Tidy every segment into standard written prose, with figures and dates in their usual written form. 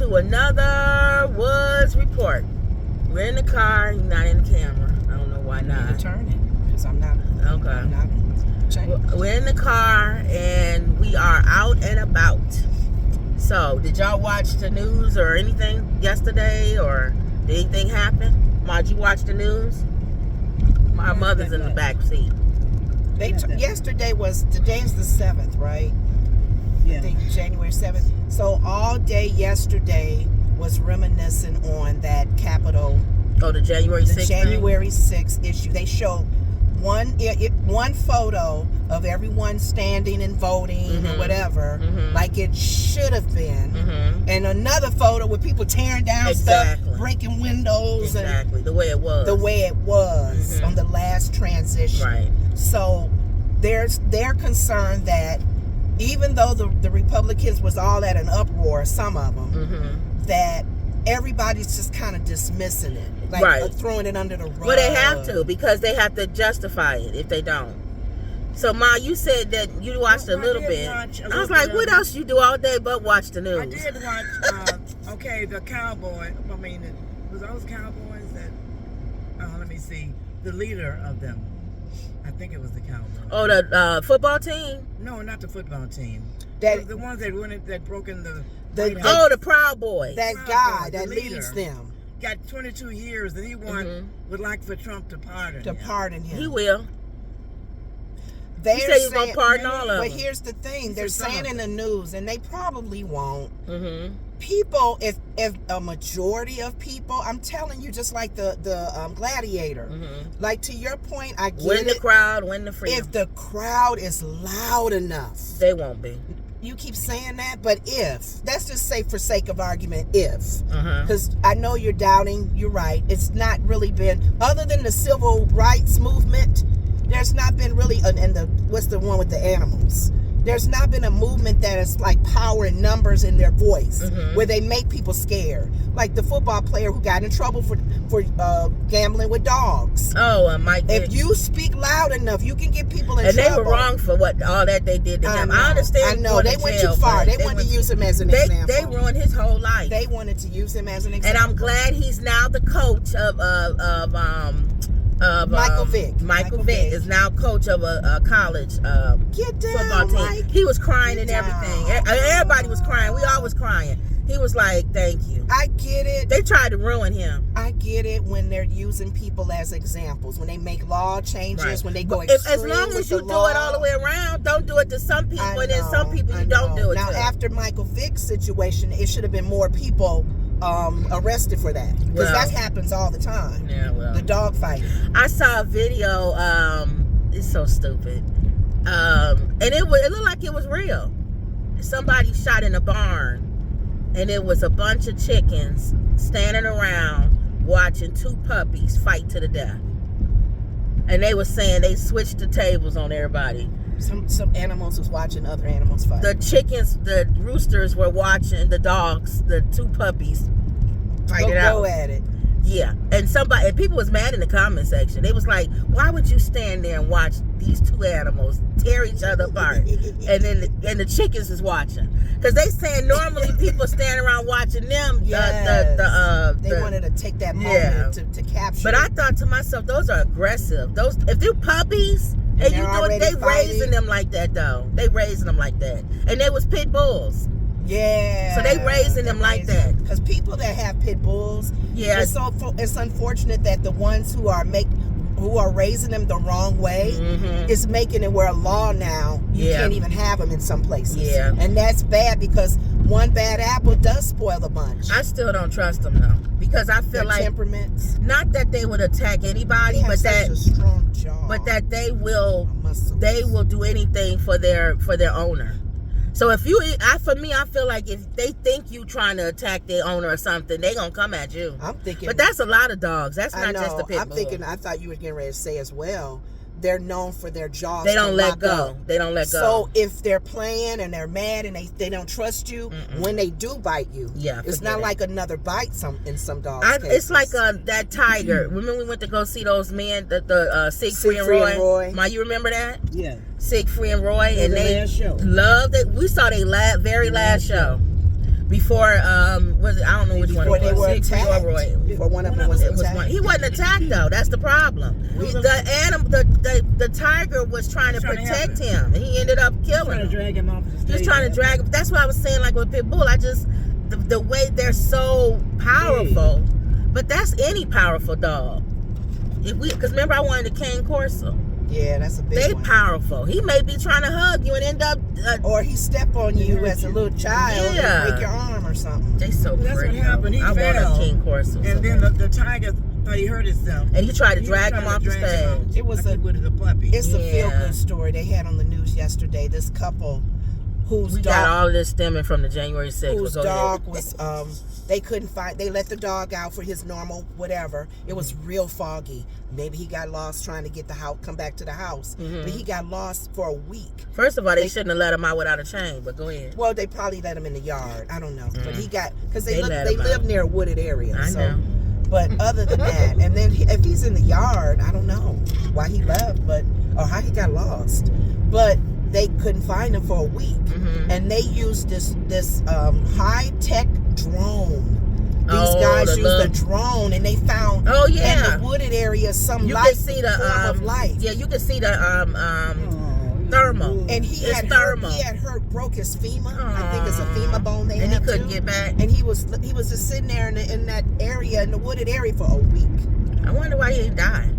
to another Woods report. We're in the car. You're not in the camera. I don't know why not. You turn it because I'm not. Okay. I'm not We're in the car and we are out and about. So, did y'all watch the news or anything yesterday, or did anything happen? Ma, did you watch the news? My mother's in the back seat. Yesterday today is the 7th, right? Yeah. I think January 7th. So all day yesterday was reminiscent on that Capitol. Oh, the January 6th. January 6th issue. They showed one photo of everyone standing and voting and whatever, like it should have been, and another photo with people tearing down stuff, breaking windows, exactly the way it was, on the last transition. Right. So they're concerned that even though the Republicans was all at an uproar, some of them, that everybody's just kind of dismissing it, like throwing it under the rug. Well, they have to, because they have to justify it if they don't. So, Ma, you said that you watched a little bit. I was like, what else you do all day but watch the news? I did watch, the Cowboy. I mean, it was those Cowboys that, let me see, the leader of them. I think it was the Cowboys. Oh, the football team? No, not the football team. The ones that broke in the the Proud Boys. That guy that leads them. Got 22 years, and he would like for Trump to pardon him. He will. He said he's going to pardon all of them. But here's the thing. They're saying in the news, and they probably won't. People, if a majority of people, I'm telling you, just like the Gladiator, like to your point, I get it. Win the crowd, win the freedom. If the crowd is loud enough. They won't be. You keep saying that, but if, let's just say for sake of argument, if, because I know you're doubting, you're right, it's not really been, other than the civil rights movement, there's not been really, what's the one with the animals? There's not been a movement that is like power and numbers in their voice, where they make people scared. Like the football player who got in trouble for gambling with dogs. Oh, Mike. If you speak loud enough, you can get people in trouble. And they were wrong for all that they did to him. I understand. I know. They went too far. They wanted to use him as an example. They ruined his whole life. They wanted to use him as an example. And I'm glad he's now the coach of Michael Vick. Michael Vick is now coach of a college football team. Mike. He was crying and everything. Everybody was crying. We all was crying. He was like, thank you. I get it. They tried to ruin him. I get it when they're using people as examples, when they make law changes, when they go extreme as long as you do it all the way around, don't do it to some people, and then some people you don't do it now, to. After Michael Vick's situation, it should have been more people arrested for that, because that happens all the time. Yeah, well, the dog fighting. I saw a video. It's so stupid, and it looked like it was real. Somebody shot in a barn, and it was a bunch of chickens standing around watching two puppies fight to the death. And they were saying they switched the tables on everybody. Some animals was watching other animals fight. The chickens, the roosters were watching the dogs, the two puppies fight it out. Go at it. Yeah, and people was mad in the comment section. They was like, "Why would you stand there and watch these two animals tear each other apart?" And then the chickens is watching, because they saying normally people stand around watching them. They wanted to take that moment to capture. But I thought to myself, those are aggressive. Those, if they're puppies and you do it, they raising them like that though. They raising them like that, and they was pit bulls. Yeah. So they raising them like that. Because people that have pit bulls, it's unfortunate that the ones who are raising them the wrong way is making it where a law now you can't even have them in some places. Yeah. And that's bad, because one bad apple does spoil the bunch. I still don't trust them though, because I feel like temperaments. Not that they would attack anybody, but that a strong jaw. But that they will do anything for their owner. So if I feel like if they think you trying to attack their owner or something, they gonna come at you. I'm thinking, but that's a lot of dogs. That's not just a pit bull. I thought you were getting ready to say as well, they're known for their jaws. They don't let go. They don't let go. So if they're playing and they're mad and they don't trust you, when they do bite you, it's not like another bite in some dogs. It's like that tiger. Remember we went to go see those men, the Siegfried and Roy? Ma, you remember that? Yeah. Siegfried and Roy, and they loved it. We saw their very last show. before was it, I don't know which one Before it they was. were Siegfried or attacked. Roy. Before one of them was It was attacked. one. He wasn't attacked though. That's the problem. The tiger was trying to protect him, and he ended up killing him. Drag him off the stage. Just trying to drag him. That's what I was saying. Like with Pitbull, the way they're so powerful, but that's any powerful dog. Because remember I wanted the cane corso. Yeah, that's a big one. They powerful. He may be trying to hug you and end up. Or he step on you as a little child and break your arm or something. They so pretty. That's what happened. He I fell. want a king corso. And then the tiger thought he hurt himself. And he tried to drag him off the stage. It was like a puppy. It's a feel-good story they had on the news yesterday. This couple whose dog got all of this stemming from the January 6th. whose dog was they couldn't find. They let the dog out for his normal whatever. It was real foggy. Maybe he got lost trying to get the house, come back to the house. But he got lost for a week. First of all, they shouldn't have let him out without a chain. But go ahead. Well, they probably let him in the yard. I don't know. But he got because they let live near a wooded area. I know. But other than that, and then if he's in the yard, I don't know why he left, or how he got lost. But they couldn't find him for a week, and they used this high tech drone. These guys used a drone, and they found in the wooded area some you light can see the form of light. Yeah, you can see the thermal. And he had broke his femur. I think it's a femur bone they and have he couldn't too. get back. And he was just sitting there in that area, in the wooded area, for a week. I wonder why he didn't die.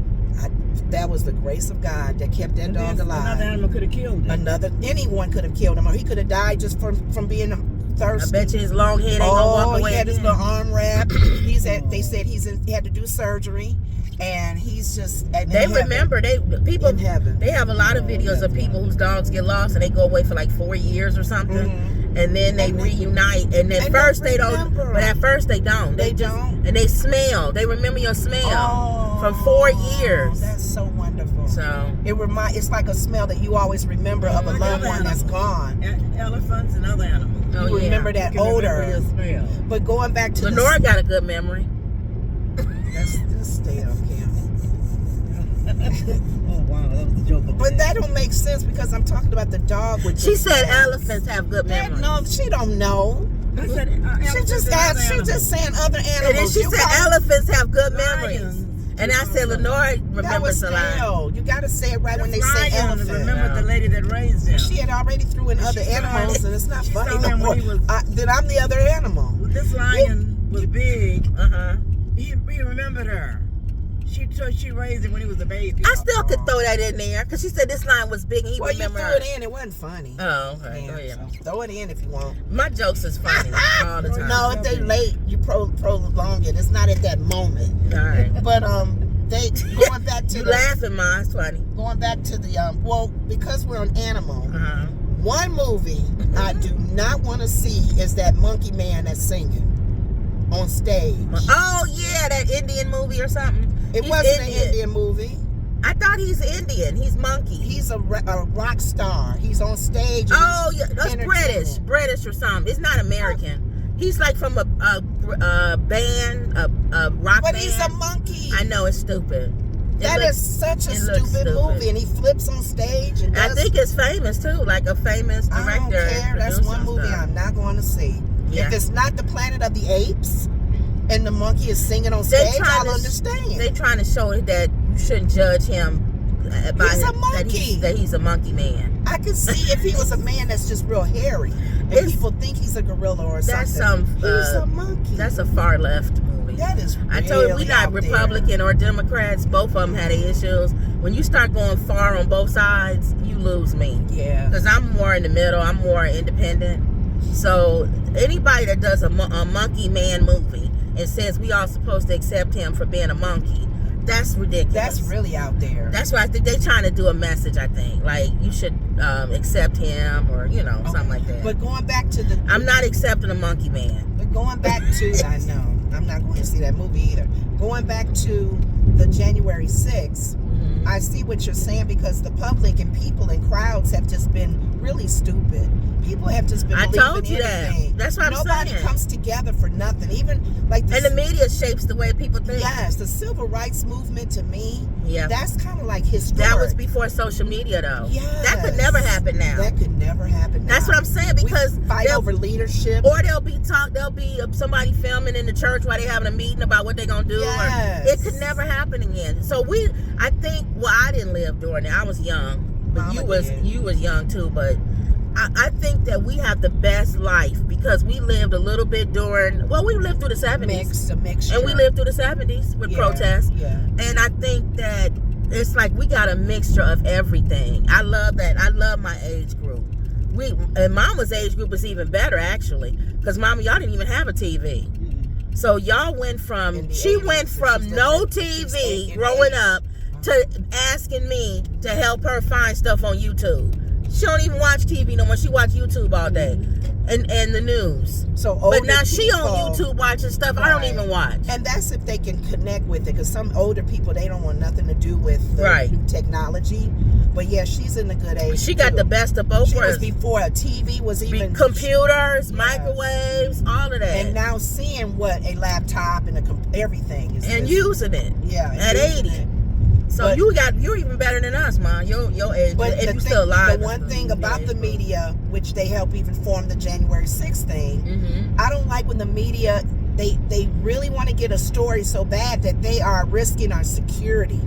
That was the grace of God that kept that dog alive. Another animal could have killed him. Anyone could have killed him, or he could have died just from being thirsty. I bet you his long head ain't gonna walk away. He had his again. little arm wrap. They said he had to do surgery, and he's just. They remember people. In heaven. They have a lot of videos of people whose dogs get lost and they go away for like 4 years or something, and then they reunite. And at first they don't. But at first they don't. They don't. And they smell. They remember your smell from 4 years. That's so wonderful. So it's like a smell that you always remember of a loved one that's gone. Elephants and other animals. You remember that odor. Remember your smell. But going back to Lenora got a good memory. Let's stay on camera. Oh wow, that was a joke. But that don't make sense because I'm talking about the dog with. She said elephants have good memory. No, she don't know. I said, She just saying other animals. And then she said elephants have good memories. Lions. And I said Lenora remembers a lot. You gotta say it right when they say elephant. Remember the lady that raised him. She had already threw in other animals, and it's not funny no more. Then I'm the other animal. This lion was big. He remembered her. She raised him when he was a baby. I still could throw that in there because she said this line was big. And he remembered you her. threw it in. It wasn't funny. Oh, okay. So throw it in if you want. My jokes is funny all the time. No, if they late, you prolong it. It's not at that moment. All right. But they going back to you laughing, Ma? It's funny. Going back to the because we're on animal. One movie I do not want to see is that monkey man that's singing on stage. Oh yeah, that Indian movie or something. It wasn't an Indian movie. I thought he's Indian. He's monkey. He's a rock star. He's on stage. Oh yeah, that's British or something. It's not American. He's like from a band, a rock band. But he's a monkey. I know, it's stupid. That is such a stupid movie, and he flips on stage. And I think it's famous too, like a famous director. I don't care. That's one movie I'm not going to see. Yeah. If it's not the Planet of the Apes, and the monkey is singing on stage, I'll understand. They're trying to show that you shouldn't judge him by he's a monkey. That he's a monkey man. I can see if he was a man that's just real hairy, and people think he's a gorilla or something. He's a monkey. That's a far left movie. That is really I told you, we not Republican or Democrats. Both of them had their issues. When you start going far on both sides, you lose me. Yeah. Because I'm more in the middle. I'm more independent. So anybody that does a monkey man movie and says we all supposed to accept him for being a monkey, that's ridiculous. That's really out there. That's why I think they're trying to do a message, I think. Like, you should accept him or, something like that. But going back to the... I'm not accepting a monkey man. But going back to... I know. I'm not going to see that movie either. Going back to the January 6th, I see what you're saying because the public and people and crowds have just been really stupid. People have just been believing told you anything. that. That's what I'm saying. Nobody comes together for nothing. Even like and the media shapes the way people think. Yes, the civil rights movement to me, yeah, that's kind of like historic. That was before social media, though. Yes. That could never happen now. That could never happen now. That's what I'm saying, because we fight over leadership. Or there'll be somebody filming in the church while they're having a meeting about what they're going to do. Yes. Or it could never happen again. So I think, I didn't live during it. I was young. But you was young too, but I think that we have the best life because we lived a little bit we lived through the 70s. A mixture. And we lived through the 70s with protests. Yeah. And I think that it's like we got a mixture of everything. I love that. I love my age group. And Mama's age group is even better, actually, because Mama, y'all didn't even have a TV. So y'all went from, went from no TV growing up to asking me to help her find stuff on YouTube. She don't even watch TV no more. She watch YouTube all day, and the news. But now she on YouTube watching stuff I don't even watch. And that's if they can connect with it, because some older people, they don't want nothing to do with the new technology. But yeah, she's in a good age. She got the best of both worlds. She was before a TV was even computers, microwaves, all of that. And now seeing what a laptop and everything is, and using it. Yeah, at 80. So you're even better than us, man. Your age, but if you're still alive. The one thing about the media, which they help even form the January 6th thing, I don't like when the media they really want to get a story so bad that they are risking our security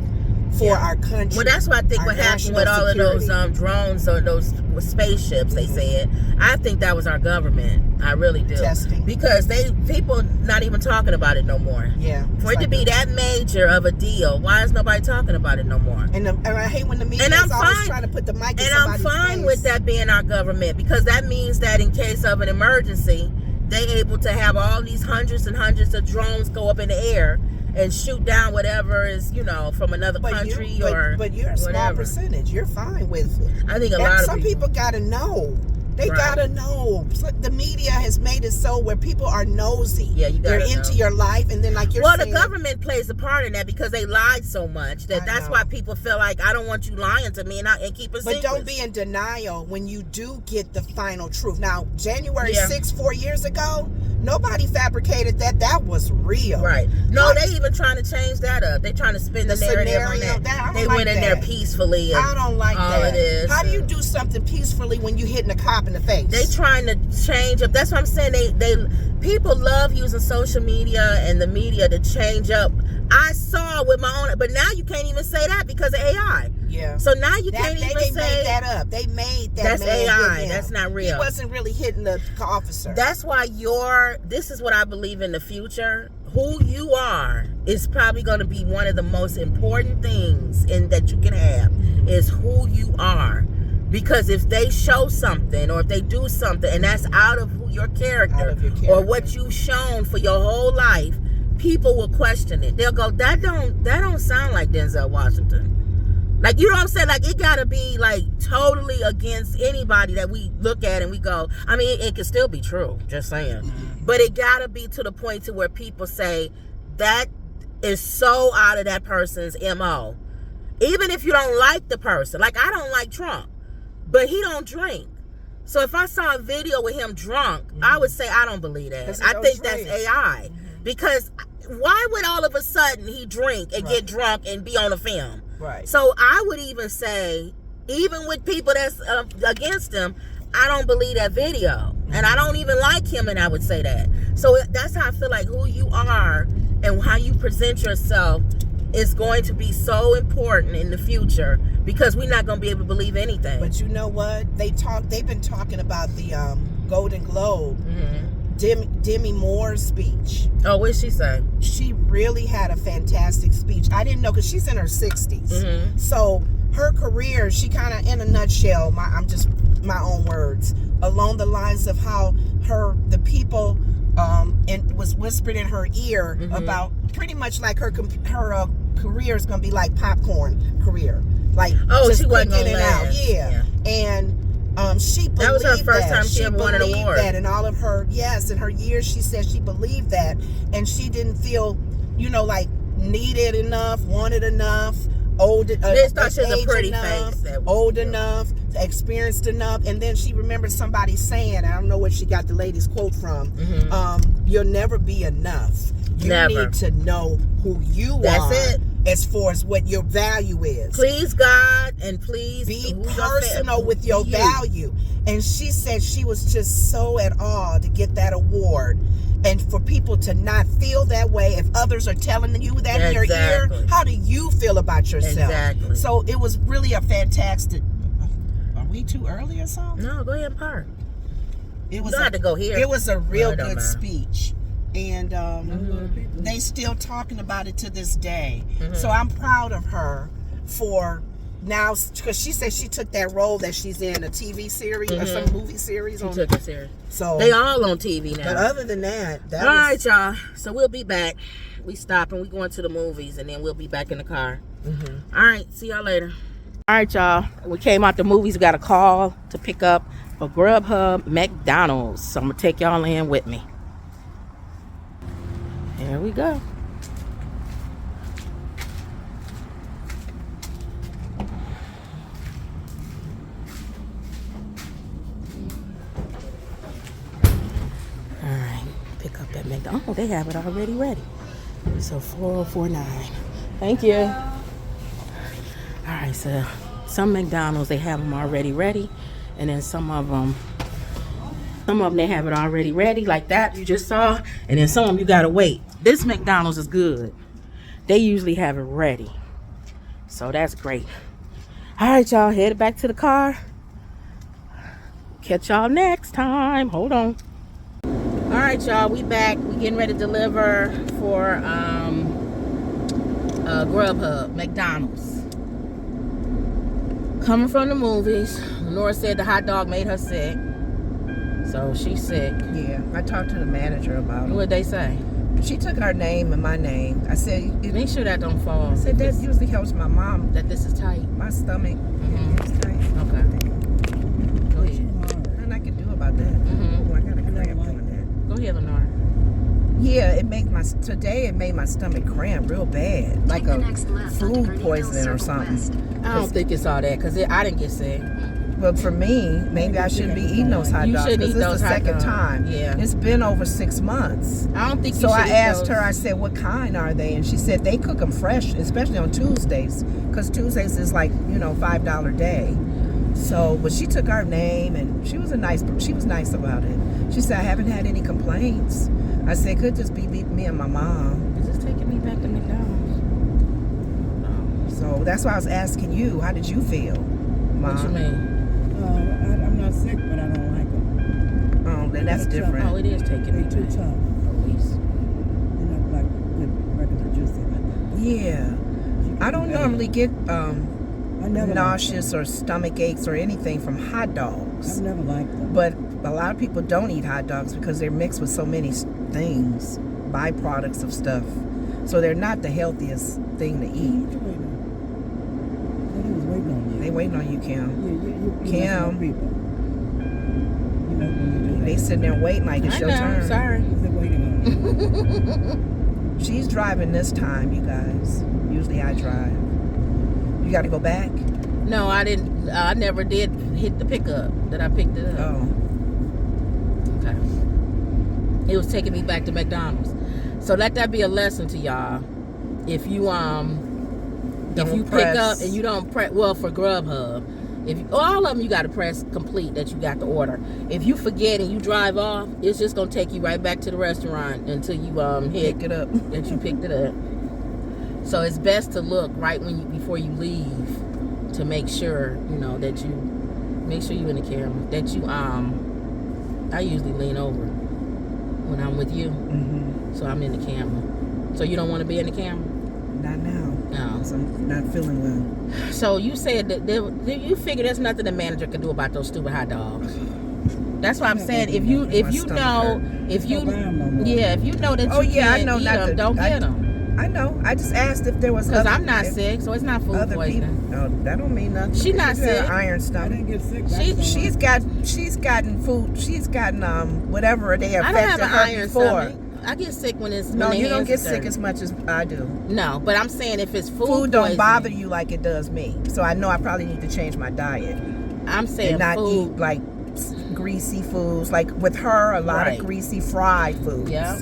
for our country. Well, that's what I think what happened with all of those drones or those spaceships. They said, I think that was our government. I really do. Testing. Because people not even talking about it no more. Yeah. For it to be that major of a deal, why is nobody talking about it no more? And I hate when the media is always trying to put the mic in somebody's face. And I'm fine with that being our government, because that means that in case of an emergency, they able to have all these hundreds and hundreds of drones go up in the air and shoot down whatever is, from another country but you're a small percentage. You're fine with it. I think a lot of some people gotta know. They gotta know. The media has made it so where people are nosy. Yeah, they're into your life, and then like you're saying, the government plays a part in that because they lied so much that's why people feel like, I don't want you lying to me and keep it secret. But don't be in denial when you do get the final truth. Now, January 6th, 4 years ago, nobody fabricated that was real. Right. No, they even trying to change that up. They trying to spin the narrative on that. They went in there peacefully. I don't like that. It is. How do you do something peacefully when you hitting a cop in the face? They trying to change up. That's what I'm saying. People love using social media and the media to change up. I saw with my own, but now you can't even say that because of AI. Yeah. So now you can't even say. They made that up. They made that. That's AI. That's not real. He wasn't really hitting the officer. That's why this is what I believe in the future. Who you are is probably going to be one of the most important things that you can have is who you are. Because if they show something or if they do something and that's out of your character or what you've shown for your whole life, people will question it. They'll go, that don't sound like Denzel Washington. Like, you know what I'm saying? Like, it gotta be like totally against anybody that we look at and we go, I mean, it can still be true, just saying. But it gotta be to the point to where people say that is so out of that person's MO. Even if you don't like the person. Like, I don't like Trump. But he don't drink. So if I saw a video with him drunk, I would say I don't believe that. I think that's AI. Because why would all of a sudden he drink and get drunk and be on a film? Right. So I would even say, even with people that's against him, I don't believe that video. And I don't even like him, and I would say that. So that's how I feel like who you are and how you present yourself is going to be so important in the future, because we're not going to be able to believe anything. But you know what? They've been talking about the Golden Globe. Demi Moore's speech. Oh, what did she say? She really had a fantastic speech. I didn't know, because she's in her 60s. So her career, she kind of, in a nutshell, my own words, along the lines of how the people and was whispered in her ear about pretty much like her career is going to be like popcorn career, like she wasn't going to last. And she believed that was her first time she ever won an award. That in all of her in her years, she said she believed that, and she didn't feel like needed enough, wanted enough, old enough, a pretty face, old enough experienced enough. And then she remembered somebody saying, I don't know where she got the lady's quote from, you'll never be enough. You need to know who you are. That's it. As far as what your value is. Please God, and please be personal with your value. And she said she was just so at awe to get that award. And for people to not feel that way, if others are telling you that in your ear, how do you feel about yourself? Exactly. So it was really a fantastic. Are we too early or something? No, go ahead and park. It was. You don't have to go here. It was a real good speech. And they still talking about it to this day. So I'm proud of her for now, because she said she took that role that she's in a TV series or some movie series. She took it serious. So they all on TV now. But other than that, all right, y'all. So we'll be back. We stop and we going to the movies, and then we'll be back in the car. All right, see y'all later. All right, y'all. We came out the movies. We got a call to pick up a Grubhub McDonald's. So I'm gonna take y'all in with me. Here we go. All right, pick up that McDonald's. Oh, they have it already ready. So 4049. Thank you. All right, so some McDonald's, they have them already ready, and then some of them they have it already ready, like that you just saw, and then some of them you gotta wait. This McDonald's is good. They usually have it ready, so that's great. All right, y'all, headed back to the car. Catch y'all next time. Hold on. All right, y'all, we back. We getting ready to deliver for Grubhub McDonald's. Coming from the movies, Lenora said the hot dog made her sick, so she's sick. Yeah, I talked to the manager about it. What'd they say? She took our name and my name. I said, make sure that don't fall. I said, that usually helps my mom. That this is tight. My stomach is tight. Okay. Go ahead. Nothing I can do about that. Oh, I got a cramp doing that. Go ahead, Lenora. Yeah, it made my stomach cramp real bad. Like a food poisoning or something. I don't think it's all that, because I didn't get sick. But for me, maybe I shouldn't be eating those hot dogs. Because this is the second time. Yeah. It's been over 6 months. I don't think you So should I eat asked those. her, I said, what kind are they? And she said they cook them fresh, especially on Tuesdays. Because Tuesdays is like, $5 day. So, but she took our name and she was nice about it. She said, I haven't had any complaints. I said, could just be me and my mom. Is this taking me back to McDonald's? So that's why I was asking you, how did you feel, Mom? What you mean? I'm not sick, but I don't like them. Oh, then that's different. Oh, it is taking me They're too back. tough. Police. They're not like with regular juice like that. Yeah. I don't normally get I never nauseous or stomach aches or anything from hot dogs. I've never liked them. But a lot of people don't eat hot dogs because they're mixed with so many things, byproducts of stuff. So they're not the healthiest thing to What eat. you waiting on? They was waiting on you. They waiting on you, Kim. You Kim. people. You know when you do They that. sitting there waiting like it's I your know, turn. sorry. They're waiting on you. She's driving this time, you guys. Usually I drive. You got to go back? No, I didn't. I never did hit the pickup that I picked it up. Oh. Okay. It was taking me back to McDonald's. So let that be a lesson to y'all. If you pick up and you don't press, well, for Grubhub, all of them you got to press complete that you got the order. If you forget and you drive off, it's just gonna take you right back to the restaurant until you Pick it up. that you picked it up. So it's best to look right before you leave to make sure that you make sure you in the camera. That you I usually lean over when I'm with you, so I'm in the camera. So you don't want to be in the camera? Not now. No. So I'm not feeling well. So you said that you figure there's nothing the manager can do about those stupid hot dogs. That's what I'm saying. If you know that you I can't know eat not them, to, don't get them. I know. I just asked if there was Because I'm not sick, so it's not food other people. poisoning. No, that don't mean nothing. She not She's got sick. an iron I stomach. didn't get sick. She's gotten food. She's gotten whatever they I don't have affected an her iron before. stomach. I get sick when it's No, when you the don't hands get are sick dirty. as much as I do. No, but I'm saying if it's Food don't poisoning, bother you like it does me. So I know I probably need to change my diet. I'm saying and not food. eat like greasy foods. Like with her, a lot of greasy fried foods. Yeah.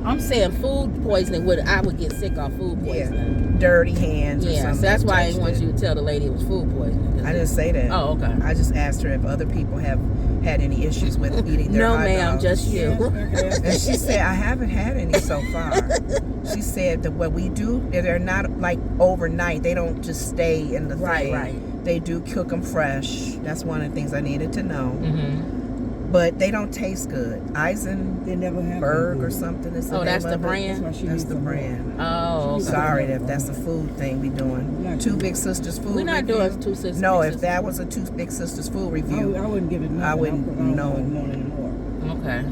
I'm saying food poisoning. I would get sick off food poisoning. Dirty hands or something. So that's why I didn't want you to tell the lady it was food poisoning. I didn't say that. Oh, okay. I just asked her if other people have had any issues with eating their hot ma'am, dogs. just you. And she said, I haven't had any so far. She said that what we do, they're not like overnight. They don't just stay in the thing. Right. They do cook them fresh. That's one of the things I needed to know. Mm-hmm. But they don't taste good. Eisenberg or something is the name that's the of it. brand? That's the brand. Oh, okay. Sorry if that's a food thing we doing. Two Big Sisters food We're not review. doing Two Sisters. No, Big if that was a Two Big Sisters food review, I wouldn't give it nothing. I wouldn't know. Okay.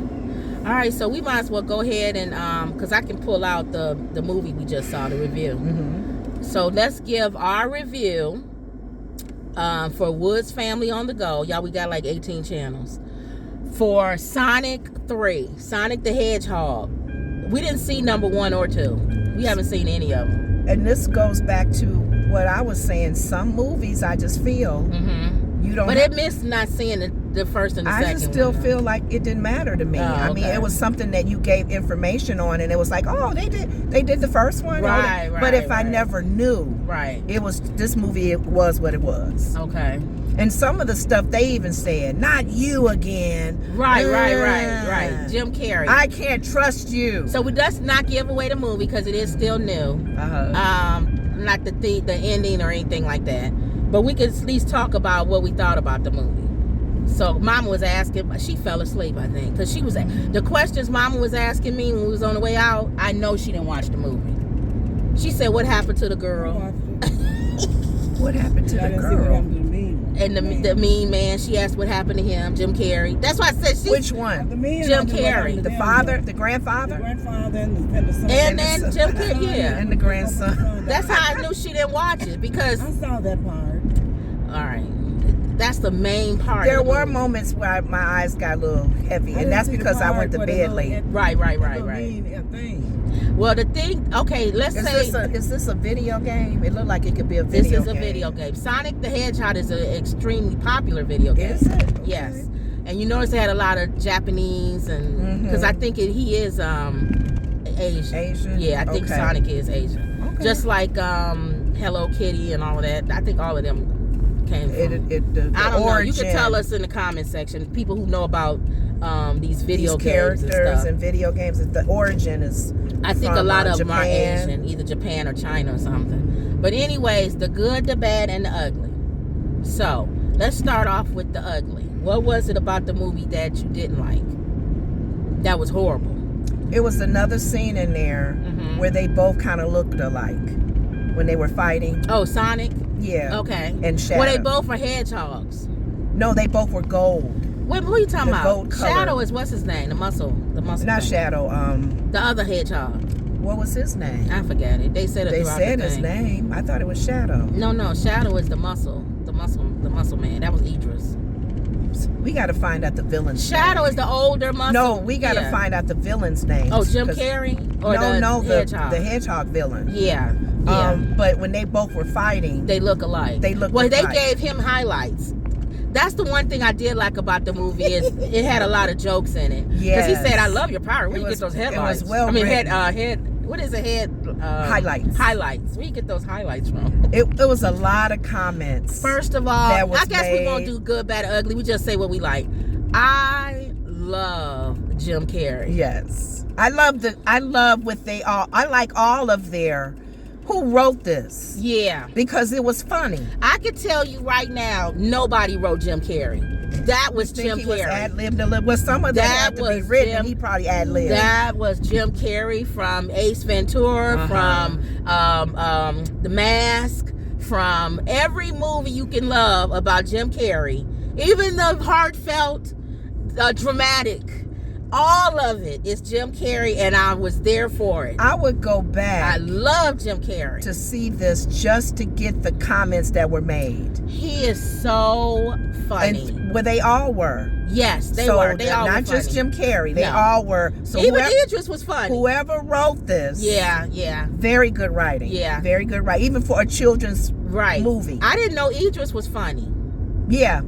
All right, so we might as well go ahead and because I can pull out the movie we just saw, the review. Mm-hmm. So let's give our review for Woods Family on the Go. Y'all, we got like 18 channels. For Sonic 3, Sonic the Hedgehog. We didn't see number 1 or 2. We haven't seen any of them. And this goes back to what I was saying. Some movies I just feel you don't. But it missed not seeing the first and the second. I just still one, feel like it didn't matter to me. I mean, it was something that you gave information on, and it was like, oh, they did the first one, right? But if I never knew, it was this movie. It was what it was. Okay. And some of the stuff they even said, not you again. Right. Jim Carrey. I can't trust you. So we does not give away the movie because it is still new. Not the ending or anything like that. But we could at least talk about what we thought about the movie. So Mama was asking, she fell asleep, I think, because she was the questions Mama was asking me when we was on the way out. I know she didn't watch the movie. She said, "What happened to the girl?" What happened to the girl? And the mean man, she asked what happened to him, Jim Carrey. That's why I said which one? Jim Carrey. The father, the grandfather? The grandfather and the son. And then Jim Carrey, yeah. And the grandson. That's how I knew she didn't watch it, because I saw that part. All right. That's the main part. There were moments where my eyes got a little heavy, and that's because I went to bed late. Right. Well, the thing, okay, let's say... Is this a video game? It looked like it could be a video game. This is a video game. Sonic the Hedgehog is an extremely popular video game. Is it? Okay. Yes. And you notice it had a lot of Japanese, and because I think he is Asian. Asian? Yeah, I think Sonic is Asian. Okay. Just like Hello Kitty and all of that. I think all of them came from. I don't know. You can tell us in the comment section. People who know about these video games characters and video games. The origin is. I think a lot of them are Asian, either Japan or China or something. But anyways, the good, the bad, and the ugly. So let's start off with the ugly. What was it about the movie that you didn't like? That was horrible. It was another scene in there where they both kind of looked alike when they were fighting. Oh, Sonic? Yeah. Okay. And Shadow. Well, they both were hedgehogs. No, they both were gold. Who are you talking about? Gold color. Shadow is what's his name? The muscle. Not thing. Shadow. The other hedgehog. What was his name? I forget it. They said it. They said his name. I thought it was Shadow. No. Shadow is the muscle. The muscle man. That was Idris. We got to find out the villain's Shadow name. Is the older muscle. No, we got to find out the villain's name. Oh, Jim Carrey? Or the hedgehog villain. Yeah. But when they both were fighting, they look alike. They gave him highlights. That's the one thing I did like about the movie is it had a lot of jokes in it. Yes. Because he said, "I love your power." Where you get those headlights? It was well written. Head. What is a head? Highlights. Highlights. Where you get those highlights from? It was a lot of comments. First of all, I guess we won't do good, bad, or ugly. We just say what we like. I love Jim Carrey. Yes, I like all of their. Who wrote this? Yeah. Because it was funny. I can tell you right now, nobody wrote Jim Carrey. That was Jim Carrey. Ad-libbed a little. Well, some of that had to be written. He probably ad-libbed. That was Jim Carrey from Ace Ventura, from The Mask, from every movie you can love about Jim Carrey. Even the heartfelt, dramatic. All of it is Jim Carrey, and I was there for it. I would go back. I love Jim Carrey. To see this just to get the comments that were made. He is so funny. And they all were. Yes, they were. They all were not just Jim Carrey. They No. all were. So even Idris was funny. Whoever wrote this. Yeah. Very good writing. Yeah. Very good writing. Even for a children's movie. I didn't know Idris was funny. Yeah.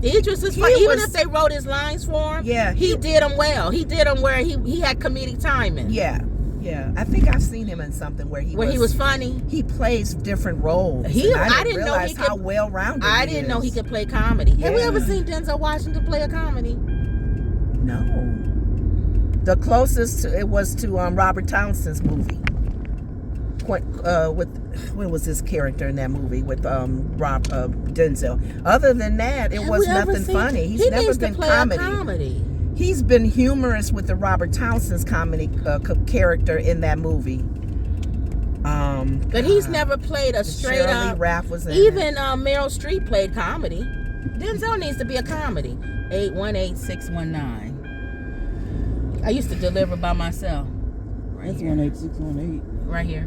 Idris is fine. Even if they wrote his lines for him, he did them well. He did them where he had comedic timing. Yeah. I think I've seen him in something where he was funny. He plays different roles. I didn't realize how well-rounded he is. I didn't know he could play comedy. Have we ever seen Denzel Washington play a comedy? No. The closest it was to Robert Townsend's movie. What was his character in that movie with Denzel? Other than that, it was nothing funny. He's never been comedy. He's been humorous with the Robert Townsend's comedy character in that movie. But he's never played a straight Shirley up. Raff was in even Meryl Streep played comedy. Denzel needs to be a comedy. 818-619. I used to deliver by myself. That's 18618. Right here.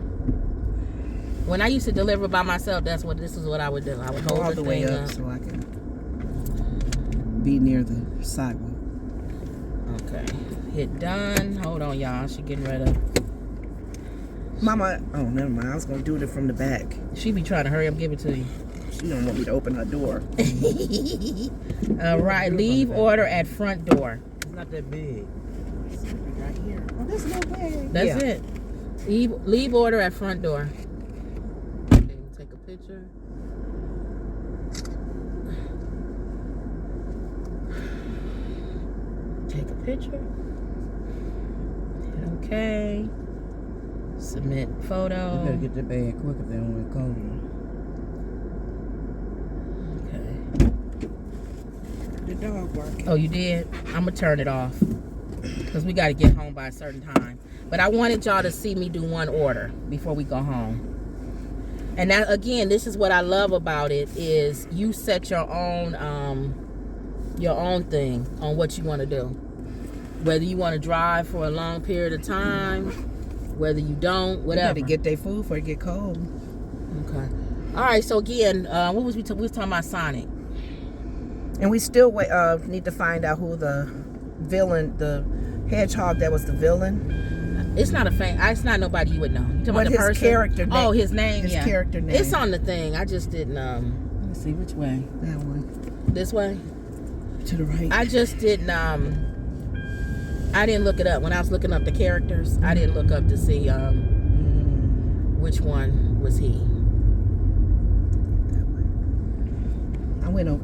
When I used to deliver by myself, this is what I would do. I would hold all the way thing up so I can be near the sidewalk. Okay. Hit done. Hold on, y'all. She getting ready. Mama, oh, never mind. I was going to do it from the back. She be trying to hurry up, give it to you. She don't want me to open her door. All right. Leave order at front door. It's not that big. Right here. Oh, there's no way. That's it. Leave order at front door. Okay, take a picture. Take a picture. Hit okay. Submit photo. You better get the bag quick if they don't want to call you. Okay. The dog barking. Oh, you did? I'm going to turn it off. Because we got to get home by a certain time. But I wanted y'all to see me do one order before we go home. And that, again, this is what I love about it is you set your own thing on what you want to do. Whether you want to drive for a long period of time, whether you don't, whatever. You got to get their food before it get cold. Okay. All right. So again, what was we talking about Sonic? And we still need to find out who the villain, the hedgehog that was the villain. It's not it's not nobody you would know. You talking about the his person? Character name? Oh, his name. His character name. It's on the thing. I just didn't. Let's see which way. That one. This way. To the right. I just didn't. I didn't look it up when I was looking up the characters. I didn't look up to see which one was he.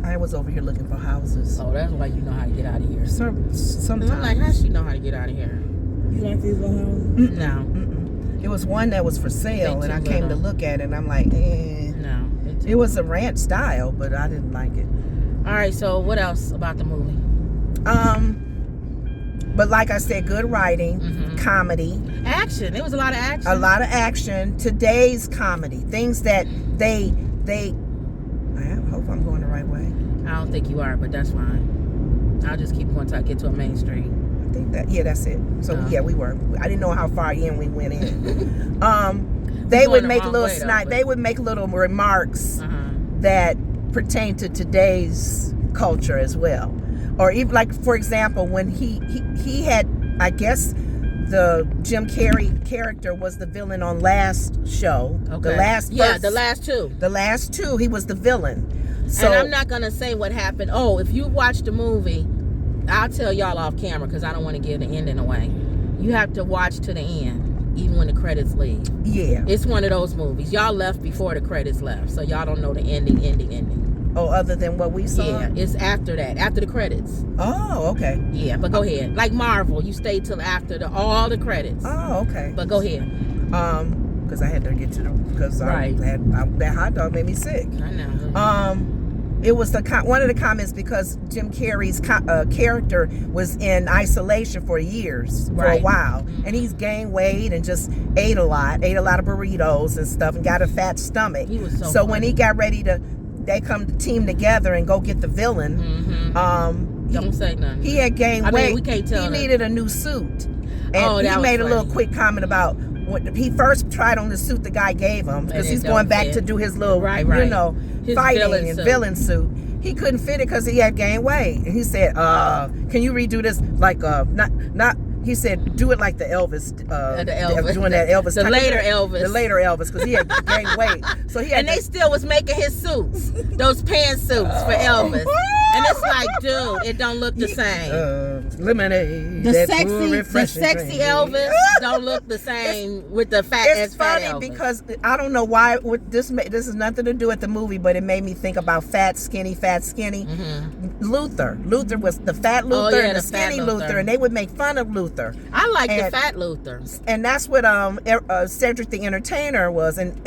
I was over here looking for houses. Oh, that's why you know how to get out of here. Sometimes. I'm like, how she know how to get out of here? You like these little houses? No. It was one that was for sale, and I came to look at it, and I'm like, eh. No. It was a ranch style, but I didn't like it. All right, so what else about the movie? But like I said, good writing, comedy. Action. There was a lot of action. A lot of action. Today's comedy. Things that they I hope I'm going the right way. I don't think you are, but that's fine. I'll just keep going until I get to a main street. I think that's it. So yeah, we were. I didn't know how far in we went in. They would make they would make little remarks that pertain to today's culture as well. Or even like, for example, when he had, I guess, the Jim Carey character was the villain on last show. Okay. The last two, he was the villain. So, and I'm not gonna say what happened. Oh, if you watch the movie, I'll tell y'all off camera because I don't want to give the ending away. You have to watch to the end, even when the credits leave. Yeah. It's one of those movies. Y'all left before the credits left, so y'all don't know the ending. Oh, other than what we saw? Yeah, it's after that, after the credits. Oh, okay. Yeah, but go ahead. Like Marvel, you stay till after all the credits. Oh, okay. But go ahead. Because I had to get to because that hot dog made me sick. I know. It was one of the comments because Jim Carrey's character was in isolation for years, for a while, and he's gained weight and just ate a lot of burritos and stuff, and got a fat stomach. He was so when he got ready to. They come to team together and go get the villain. Don't say nothing. He had gained weight. We can't tell. He needed a new suit, and he made a little quick comment about when he first tried on the suit the guy gave him because he's going back to do his little, his fighting and villain suit. He couldn't fit it because he had gained weight, and he said, "Can you redo this? Like, not." he said, do it like the Elvis, doing that Elvis. The later Elvis. The later Elvis, because he had gained weight. So he had and they still was making his suits, those pantsuits for Elvis. And it's like, dude, it don't look the same. Lemonade. The sexy Elvis don't look the same with the fat It's fat funny Elvis. because I don't know why this has nothing to do with the movie, but it made me think about fat, skinny. Mm-hmm. Luther was the fat Luther and the skinny Luther, and they would make fun of Luther. I like the fat Luther. And that's what Cedric the Entertainer was. And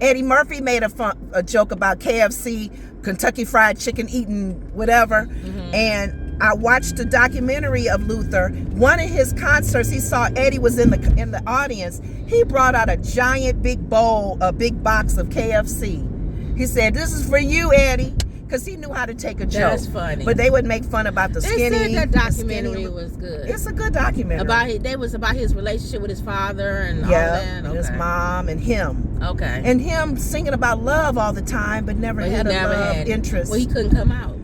Eddie Murphy made a joke about KFC, Kentucky Fried Chicken eating whatever. Mm-hmm. And I watched a documentary of Luther. One of his concerts, he saw Eddie was in the audience. He brought out a giant big bowl, a big box of KFC. He said, "This is for you, Eddie." Because he knew how to take a joke. That's funny. But they would make fun about the skinny. They said that documentary was good. It's a good documentary. It was about his relationship with his father and all that. Okay. His mom and him. Okay. And him singing about love all the time, but never had a love interest. Well, he couldn't come out.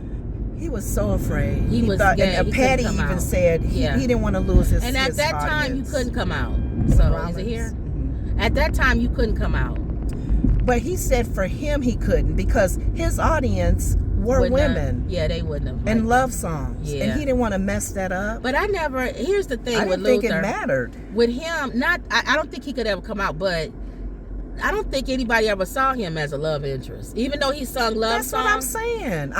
He was so afraid. He thought, and Patty even said he didn't want to lose his And at that time, audience. You couldn't come out. So, is it here? Mm-hmm. At that time, you couldn't come out. But he said for him, he couldn't because his audience were women. They wouldn't have. And love songs. Yeah. And he didn't want to mess that up. But here's the thing with Luther. I didn't think it mattered. With him, I don't think he could ever come out, but I don't think anybody ever saw him as a love interest. Even though he sung love songs. That's what I'm saying.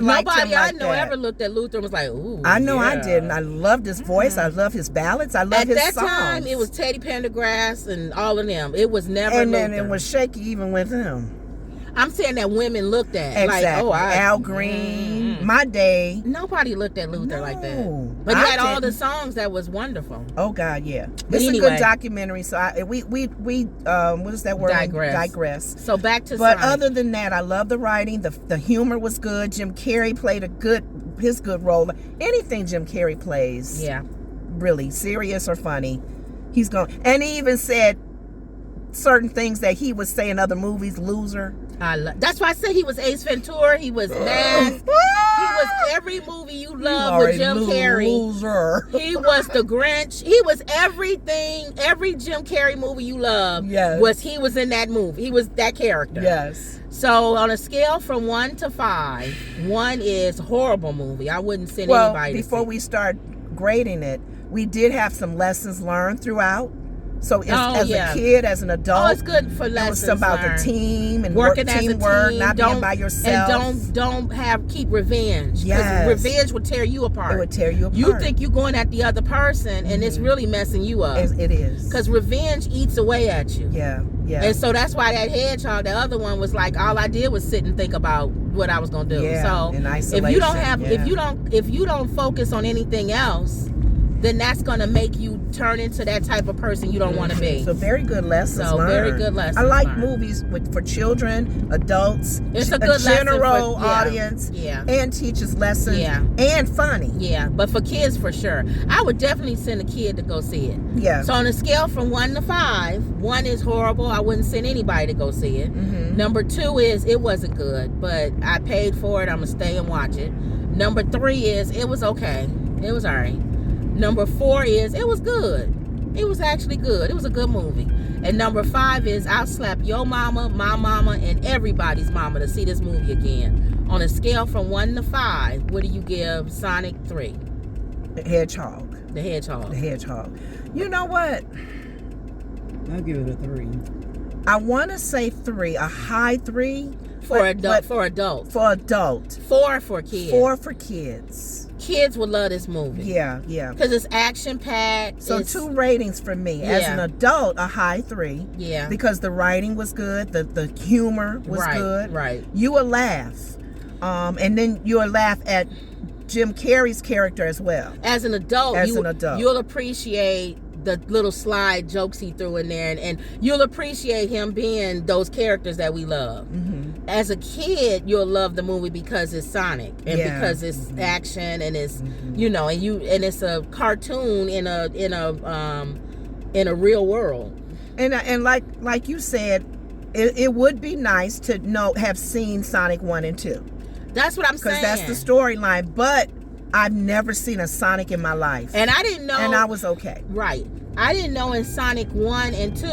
Nobody I know ever looked at Luther and was like, ooh. I know I didn't. I loved his voice. I love his ballads. I love his songs. At that time, it was Teddy Pendergrass and all of them. It was never And Luther. then it was shaky even with him. I'm saying that women looked at. Exactly. Like, Al Green, my day. Nobody looked at Luther like that. But he had all the songs that was wonderful. Oh God, yeah. It's a good documentary. So we what is that word? Digress. So back to But Sonic. other than that, I love the writing. The humor was good. Jim Carrey played his good role. Anything Jim Carrey plays, really serious or funny, he's going. And he even said certain things that he would say in other movies. Loser. That's why I said he was Ace Ventura. He was Mask. He was every movie you love with Jim Carrey. Loser. He was the Grinch. He was everything. Every Jim Carrey movie you love. Yes. He was in that movie. He was that character. Yes. So on a scale from 1 to 5, 1 is horrible movie. I wouldn't send anybody. Before we start grading it, we did have some lessons learned throughout. So as a kid, as an adult, it's good for lessons. It was about the team and working teamwork, as a team, not being by yourself. And don't keep revenge. Yes. Because revenge will tear you apart. It would tear you apart. You think you're going at the other person, and it's really messing you up. It is. Because revenge eats away at you. Yeah. And so that's why that hedgehog, the other one, was like, all I did was sit and think about what I was gonna do. Yeah, so in isolation, if you don't focus on anything else, then that's going to make you turn into that type of person you don't want to be. So very good lessons learned. Very good lessons I like learned. Movies for children, adults, it's a good general audience, and teaches lessons, and funny. Yeah, but for kids for sure. I would definitely send a kid to go see it. Yeah. So on a scale from 1 to 5, 1 is horrible. I wouldn't send anybody to go see it. Mm-hmm. Number 2 is it wasn't good, but I paid for it. I'm going to stay and watch it. Number 3 is it was okay. It was all right. Number 4 is it was good. It was actually good. It was a good movie. And number 5 is I'll slap your mama, my mama, and everybody's mama to see this movie again. On a scale from 1 to 5, what do you give Sonic 3? The Hedgehog. The Hedgehog. The Hedgehog. You know what? I'll give it a 3. I want to say 3, a high 3. For adults. For adult. 4 for kids. 4 for kids. Kids would love this movie. Yeah. Because it's action-packed. So 2 ratings for me. As an adult, a high 3. Yeah. Because the writing was good. The humor was good. Right. You will laugh. And then you'll laugh at Jim Carrey's character as well. As an adult, you'll appreciate the little slide jokes he threw in there, and you'll appreciate him being those characters that we love. Mm-hmm. As a kid, you'll love the movie because it's Sonic and because it's action and it's and it's a cartoon in a real world. And like you said, it would be nice to have seen Sonic 1 and 2. That's what I'm saying. Because that's the storyline, but I've never seen a Sonic in my life. And I didn't know. And I was okay. Right. I didn't know in Sonic 1 and 2,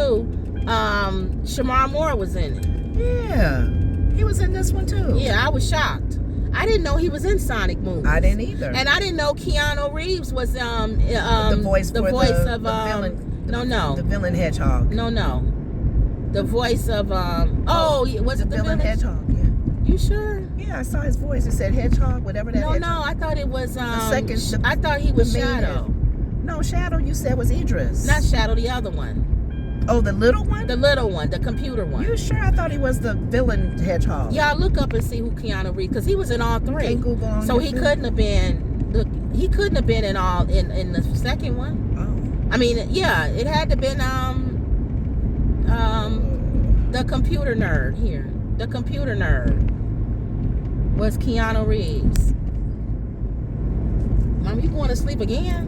Shamar Moore was in it. Yeah. He was in this one too. Yeah, I was shocked. I didn't know he was in Sonic movies. I didn't either. And I didn't know Keanu Reeves was the voice of the villain. The villain hedgehog. No. The voice of was it the villain hedgehog? Yeah. You sure? Yeah, I saw his voice. It said hedgehog, whatever that. No, I thought it was second. I thought he was Shadow. No, Shadow. You said was Idris. Not Shadow, the other one. Oh, the little one? The little one, the computer one. You sure? I thought he was the villain hedgehog. Y'all look up and see who Keanu Reeves, because he was in all three. Can't Google on so he couldn't have been. He couldn't have been in all in the second one. Oh. I mean, yeah, it had to been the computer nerd here. The computer nerd was Keanu Reeves. Mom, you going to sleep again?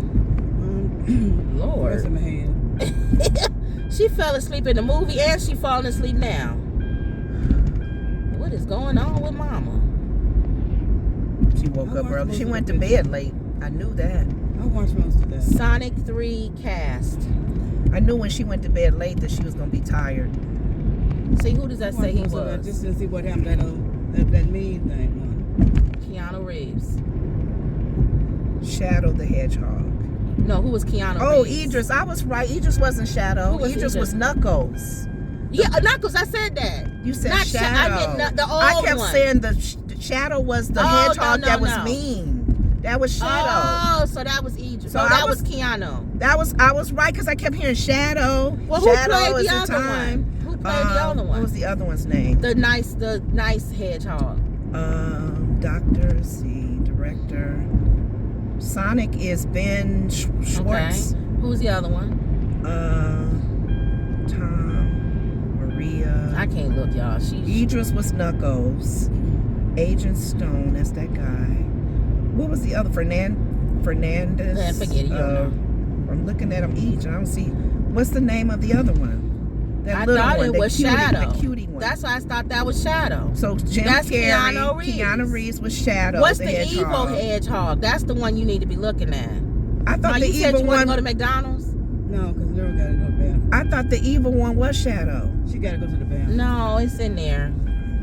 Lord. Rest of my head. She fell asleep in the movie and she falling asleep now. What is going on with Mama? She woke up early. She went to bed late. I knew that. I watched most of that. Sonic 3 cast. I knew when she went to bed late that she was going to be tired. See, who does that say he was? Just to see what happened, that mean thing. Keanu Reeves. Shadow the Hedgehog. No, who was Keanu Oh, Reeves? Idris. I was right. Idris wasn't Shadow. Who was Idris was Knuckles. Yeah, Knuckles. I said that. You said Not Shadow. I meant the old I kept one. saying the Shadow was the hedgehog that was mean. That was Shadow. Oh, so that was Idris. So So that was Keanu. I was right because I kept hearing Shadow. Well, who Shadow played is the other time. one? Who played the other one? What was the other one's name? The nice hedgehog. Doctor, director. Sonic is Ben Schwartz. Okay. Who's the other one? Tom, Maria. I can't look, y'all. Idris was Knuckles. Agent Stone, that's that guy. What was the other? Fernandez. Man, forget it. You don't know. I'm looking at them each, and I don't see. What's the name of the other one? That I little thought one, it was cutie, Shadow. The cutie one. That's why I thought that was Shadow. So That's Carey, Keanu Reeves. was Shadow. What's the hedgehog. evil hedgehog? That's the one you need to be looking at. I thought the you said evil you want to one. go to McDonald's? No, because Lyra got to go to bed. I thought the evil one was Shadow. She got to go to the bathroom. No, it's in there.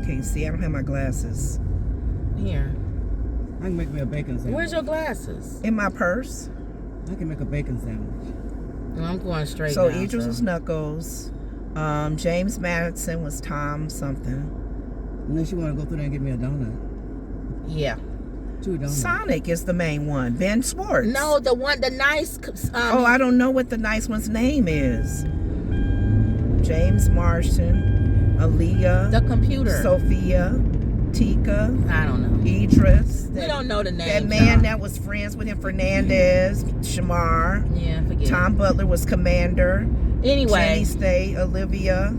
Can't see. I don't have my glasses. Here. I can make me a bacon sandwich. Where's your glasses? In my purse. I can make a bacon sandwich. Well, I'm going straight So now, Idris was Knuckles. James Madison was Tom something. Unless you want to go through there and get me a donut. Yeah. 2 donuts. Sonic is the main one. Ben Schwartz. No, the nice. I don't know what the nice one's name is. James Marston, Aaliyah, The computer. Sophia, Tika, I don't know. Idris. We don't know the name. That man that was friends with him, Fernandez, Shamar. Yeah, forget Tom Butler was Commander. Anyway. Jenny Stay, Olivia.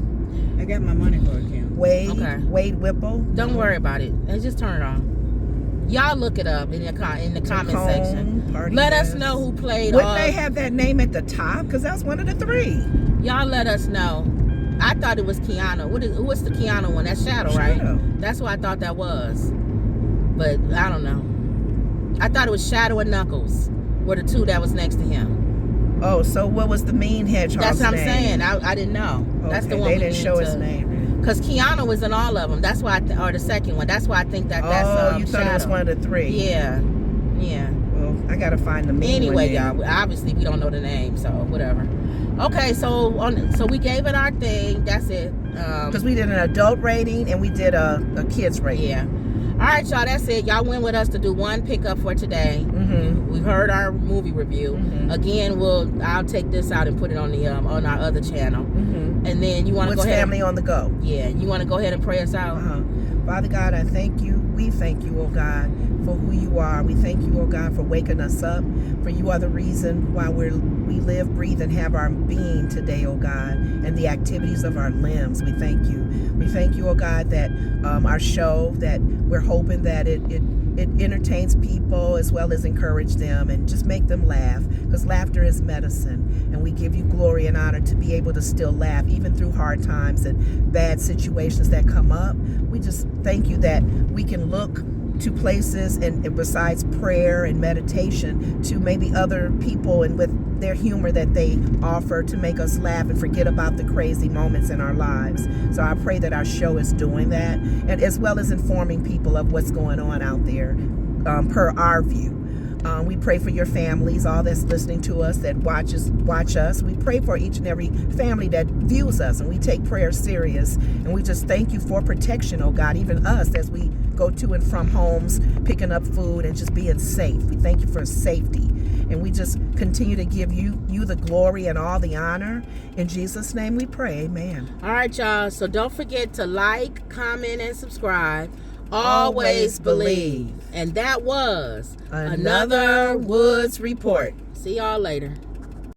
I got my money for it, Kim. Wade. Okay. Wade Whipple. Don't worry about it. And just turn it on. Y'all look it up in the comment section. Let us know who played. Wouldn't they have that name at the top? Because that's one of the 3. Y'all let us know. I thought it was Keanu. What's the Keanu one? That's Shadow, right? That's what I thought that was. But I don't know. I thought it was Shadow and Knuckles were the 2 that was next to him. Oh, so what was the mean hedgehog's That's what I'm name? saying. I didn't know. Okay, That's the one they didn't show his name. Because Keanu was in all of them. That's why, or the second one. That's why I think that's you thought Shadow. it was one of the 3. Yeah. Well, I gotta find the mean Anyway, one. y'all. Obviously, we don't know the name, so whatever. Okay, so we gave it our thing. That's it. Because we did an adult rating and we did a kids rating. Yeah. All right, y'all. That's it. Y'all went with us to do one pickup for today. Mm-hmm. We heard our movie review. Mm-hmm. Again, I'll take this out and put it on the on our other channel. Mm-hmm. And then you want to go ahead. Family on the go. Yeah. You want to go ahead and pray us out. Father God, I thank you. We thank you, oh God, for who you are. We thank you, oh God, for waking us up. For you are the reason why we live, breathe, and have our being today, oh God, and the activities of our limbs. We thank you. We thank you, oh God, that our show, that we're hoping that it entertains people as well as encourage them and just make them laugh, because laughter is medicine. And we give you glory and honor to be able to still laugh even through hard times and bad situations that come up. We just thank you that we can look to places, and besides prayer and meditation, to maybe other people and with their humor that they offer to make us laugh and forget about the crazy moments in our lives. So I pray that our show is doing that, and as well as informing people of what's going on out there per our view. We pray for your families, all that's listening to us, that watch us. We pray for each and every family that views us, and we take prayer serious. And we just thank you for protection, oh God, even us as we go to and from homes, picking up food and just being safe. We thank you for safety. And we just continue to give you the glory and all the honor. In Jesus' name we pray, amen. All right, y'all. So don't forget to like, comment, and subscribe. Always believe. And that was Another Woods Report. See y'all later.